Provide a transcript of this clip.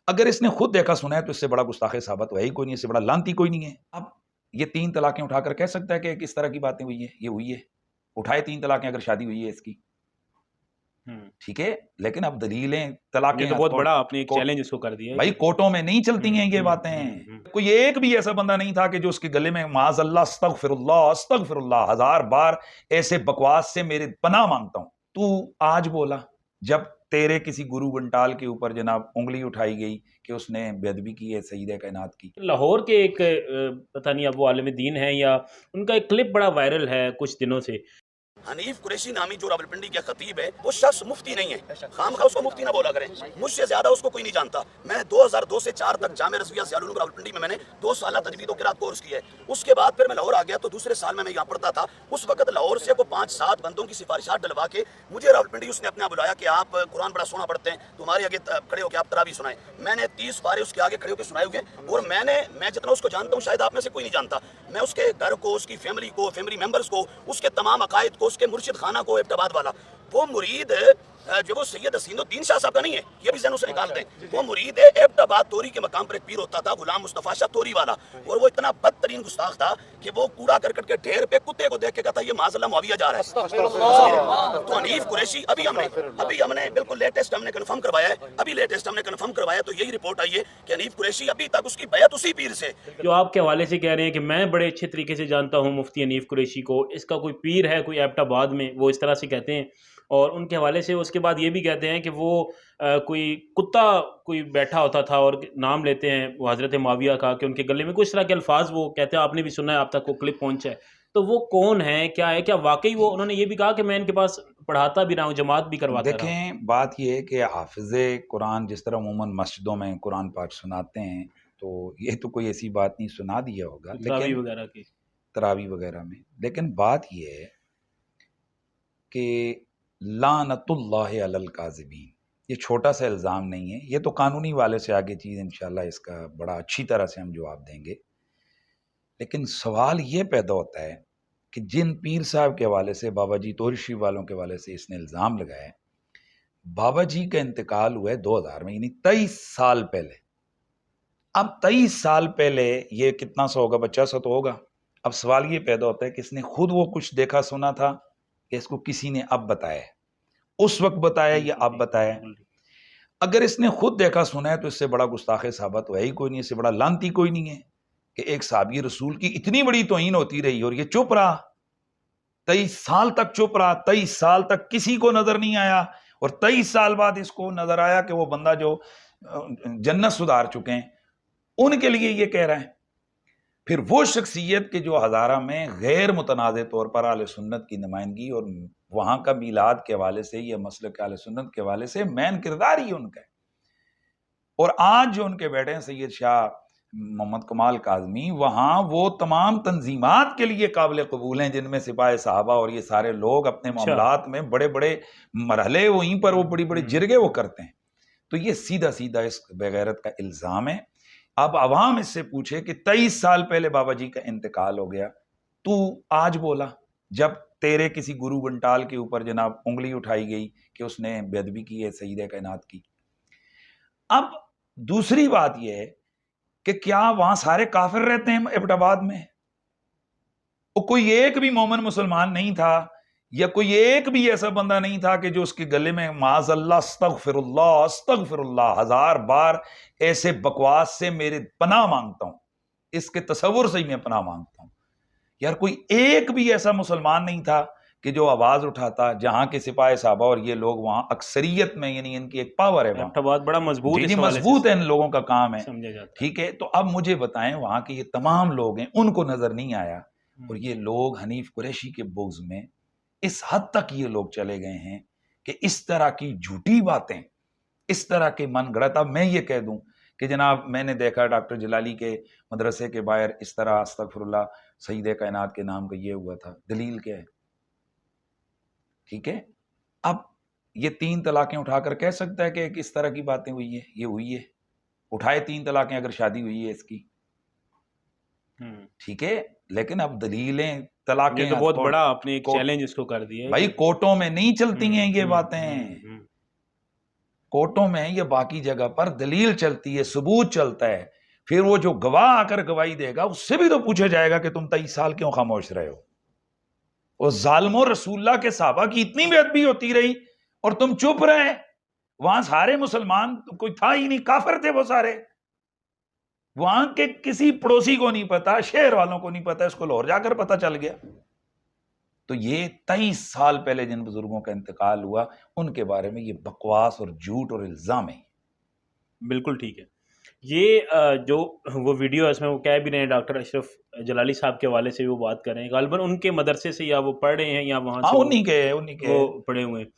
اگر اس نے خود دیکھا سنا ہے تو اس سے بڑا گستاخ ثابت ہے ہی کوئی نہیں، اس سے بڑا لانتی کوئی نہیں ہے۔ اب یہ 3 طلاقیں اٹھا کر کہہ سکتا ہے کہ کس طرح کی باتیں ہوئی ہیں، یہ ہوئی ہے، اٹھائے 3 طلاقیں اگر شادی ہوئی ہے اس کی، ٹھیک ہے، لیکن اب دلیلیں طلاقیں یہ تو بہت بڑا آپ نے ایک چیلنج اس کو کر دیا ہے بھائی کورٹوں میں نہیں چلتی ہیں یہ باتیں۔ کوئی ایک بھی ایسا بندہ نہیں تھا کہ جو اس کے گلے میں معاذ اللہ استغفر اللہ 1000 بار ایسے بکواس سے میرے پناہ مانگتا ہوں۔ تو آج بولا جب تیرے کسی گرو گنٹال کے اوپر جناب انگلی اٹھائی گئی کہ اس نے بے ادبی کی ہے سیدہ کائنات کی۔ لاہور کے ایک پتہ نہیں اب وہ عالم دین ہے یا ان کا ایک کلپ بڑا وائرل ہے کچھ دنوں سے، حنیف قریشی نامی جو راولپنڈی کا خطیب ہے وہ شخص مفتی نہیں ہے، خامخواہ اس کو مفتی نہ بولا کریں، مجھ سے زیادہ اس کو کوئی نہیں جانتا۔ میں 2002 سے 4 تک جامعہ رضویہ سیال العلوم راولپنڈی میں نے 2 سالہ تجوید و قرات کورس کیا ہے۔ اس کے بعد پھر میں لاہور آ گیا تو دوسرے سال میں یہاں پڑھتا تھا۔ اس وقت لاہور سے کو 5-7 بندوں کی سفارشات ڈلوا کے مجھے راولپنڈی اس نے اپنے بلایا کہ آپ قرآن بڑا سونا پڑھتے ہیں، تمہارے آگے کھڑے ہو کے آپ تراویح سنائیں۔ میں نے 30 بارے اس کے آگے کھڑے ہو کے سنائے ہوئے، اور میں جتنا اس کو جانتا ہوں شاید آپ میں سے کوئی نہیں جانتا۔ میں اس کے گھر کو، اس کی فیملی کو، فیملی ممبرز کو، اس کے تمام عقائد کو، اس کے مرشد خانہ کو، ایبٹ آباد والا وہ مرید جو وہ سید حسین الدین شاہ صاحب کا نہیں ہے، یہ بھی ذہنوں سے نکال دیں، وہ مرید ایبٹ آباد توری کے مقام پر ایک پیر ہوتا تھا غلام مصطفیٰ شاہ توری والا، اور وہ اتنا بدترین گستاخ تھا کہ وہ کوڑا کرکٹ کے ڈھیر پہ کتے کو دیکھ کے کہتا یہ معاذ اللہ معاویہ جا رہا ہے۔ تو حنیف قریشی ابھی ہم نے بالکل لیٹسٹ ہم نے کنفرم کروایا ہے، تو یہی رپورٹ آئی ہے کہ حنیف قریشی ابھی تک اس کی بیعت اسی پیر سے، جو آپ کے حوالے سے کہہ رہے ہیں کہ میں بڑے اچھے طریقے سے جانتا ہوں مفتی حنیف قریشی کو، اس کا کوئی پیر ہے کوئی ایبٹ آباد میں، وہ اس طرح سے کہتے ہیں، اور ان کے حوالے سے اس کے بعد یہ بھی کہتے ہیں کہ وہ کوئی کتا کوئی بیٹھا ہوتا تھا اور نام لیتے ہیں وہ حضرت معاویہ کا کہ ان کے گلے میں کچھ طرح کے الفاظ وہ کہتے ہیں، آپ نے بھی سنا ہے، آپ تک وہ کلپ پہنچا ہے، تو وہ کون ہے، کیا ہے، کیا واقعی وہ انہوں نے یہ بھی کہا کہ میں ان کے پاس پڑھاتا بھی رہا ہوں، جماعت بھی کرواتا رہا ہوں؟ دیکھیں بات یہ ہے کہ حافظ قرآن جس طرح عموماً مسجدوں میں قرآن پاک سناتے ہیں تو یہ تو کوئی ایسی بات نہیں، سنا دیا ہوگا تراویح وغیرہ کی، تراویح وغیرہ میں، لیکن بات یہ ہے کہ لعنت اللہ علی الکاذبین، یہ چھوٹا سا الزام نہیں ہے، یہ تو قانونی والے سے آگے چیز انشاءاللہ اس کا بڑا اچھی طرح سے ہم جواب دیں گے، لیکن سوال یہ پیدا ہوتا ہے کہ جن پیر صاحب کے حوالے سے بابا جی تورشی والوں کے حوالے سے اس نے الزام لگایا ہے، بابا جی کا انتقال ہوا ہے 2000 میں، یعنی 23 سال پہلے۔ اب 23 سال پہلے یہ کتنا سا ہوگا، بچہ سا تو ہوگا۔ اب سوال یہ پیدا ہوتا ہے کہ اس نے خود وہ کچھ دیکھا سنا تھا کہ اس کو کسی نے اب بتایا، اس وقت بتایا یا اب بتایا؟ اگر اس نے خود دیکھا سنا ہے تو اس سے بڑا گستاخ ثابت ہے ہی کوئی نہیں، اس سے بڑا لانتی کوئی نہیں ہے کہ ایک صحابی رسول کی اتنی بڑی توہین ہوتی رہی اور یہ چپ رہا، 23 سال تک چپ رہا، 23 سال تک کسی کو نظر نہیں آیا، اور 23 سال بعد اس کو نظر آیا کہ وہ بندہ جو جنت سدھار چکے ہیں ان کے لیے یہ کہہ رہا ہے۔ پھر وہ شخصیت کے جو ہزارہ میں غیر متنازع طور پر اہل سنت کی نمائندگی اور وہاں کا میلاد کے حوالے سے یا مسلک اہل سنت کے حوالے سے مین کردار ہی ان کا ہے، اور آج جو ان کے بیٹے ہیں سید شاہ محمد کمال کاظمی، وہاں وہ تمام تنظیمات کے لیے قابل قبول ہیں جن میں سپاہ صحابہ اور یہ سارے لوگ اپنے معاملات میں بڑے بڑے مرحلے وہیں پر وہ بڑی بڑی جرگے وہ کرتے ہیں۔ تو یہ سیدھا سیدھا اس بغیرت کا الزام ہے۔ اب عوام اس سے پوچھے کہ 23 سال پہلے بابا جی کا انتقال ہو گیا، تو آج بولا جب تیرے کسی گرو گنٹال کے اوپر جناب انگلی اٹھائی گئی کہ اس نے بے ادبی کی ہے سیدہ کائنات کی۔ اب دوسری بات یہ ہے کہ کیا وہاں سارے کافر رہتے ہیں ایبٹ آباد میں؟ اور کوئی ایک بھی مومن مسلمان نہیں تھا یا کوئی ایک بھی ایسا بندہ نہیں تھا کہ جو اس کے گلے میں معاذ اللہ استغفر اللہ 1000 بار ایسے بکواس سے میرے پناہ مانگتا ہوں، اس کے تصور سے ہی میں پناہ مانگتا ہوں۔ یار کوئی ایک بھی ایسا مسلمان نہیں تھا کہ جو آواز اٹھاتا، جہاں کے سپاہ صحابہ اور یہ لوگ وہاں اکثریت میں، یعنی ان کی ایک پاور ہے وہاں، بڑا مضبوط جی مضبوط ہے، ان لوگوں کا کام ہے، ٹھیک ہے۔ تو اب مجھے بتائیں وہاں کے یہ تمام لوگ ہیں، ان کو نظر نہیں آیا، اور یہ لوگ حنیف قریشی کے بغض میں اس حد تک یہ لوگ چلے گئے ہیں کہ اس طرح کی جھوٹی باتیں، اس طرح کے من گڑت۔ اب میں یہ کہہ دوں کہ جناب میں نے دیکھا ڈاکٹر جلالی کے مدرسے کے باہر اس طرح استغفر اللہ سیدہ کائنات کے نام کا یہ ہوا تھا، دلیل کیا ہے؟ ٹھیک ہے، اب یہ 3 طلاقیں اٹھا کر کہہ سکتا ہے کہ کس طرح کی باتیں ہوئی ہیں، یہ ہوئی ہے، اٹھائے 3 طلاقیں اگر شادی ہوئی ہے اس کی، ٹھیک ہے، لیکن اب دلیلیں طلاقیں، یہ تو بہت بڑا آپ نے ایک چیلنج اس کو کر دیا ہے بھائی کورٹوں میں نہیں چلتی ہیں یہ باتیں، کوٹوں میں یا باقی جگہ پر دلیل چلتی ہے، ثبوت چلتا ہے، پھر وہ جو گواہ آ کر گواہی دے گا اس سے بھی تو پوچھا جائے گا کہ تم 23 سال کیوں خاموش رہے ہو؟ وہ ظالموں رسول اللہ کے صحابہ کی اتنی بے ادبی ہوتی رہی اور تم چپ رہے، وہاں سارے مسلمان کوئی تھا ہی نہیں، کافر تھے وہ سارے، وہاں کے کسی پڑوسی کو نہیں پتا، شہر والوں کو نہیں پتا، اس کو لاہور جا کر پتا چل گیا۔ تو یہ 23 سال پہلے جن بزرگوں کا انتقال ہوا ان کے بارے میں یہ بکواس اور جھوٹ اور الزام ہے۔ بالکل ٹھیک ہے۔ یہ جو وہ ویڈیو ہے اس میں وہ کہہ بھی رہے ہیں، ڈاکٹر اشرف جلالی صاحب کے حوالے سے وہ بات کر رہے ہیں، غالباً ان کے مدرسے سے یا وہ پڑھ رہے ہیں یا وہاں سے انہی کے وہ پڑھے ہوئے ہیں۔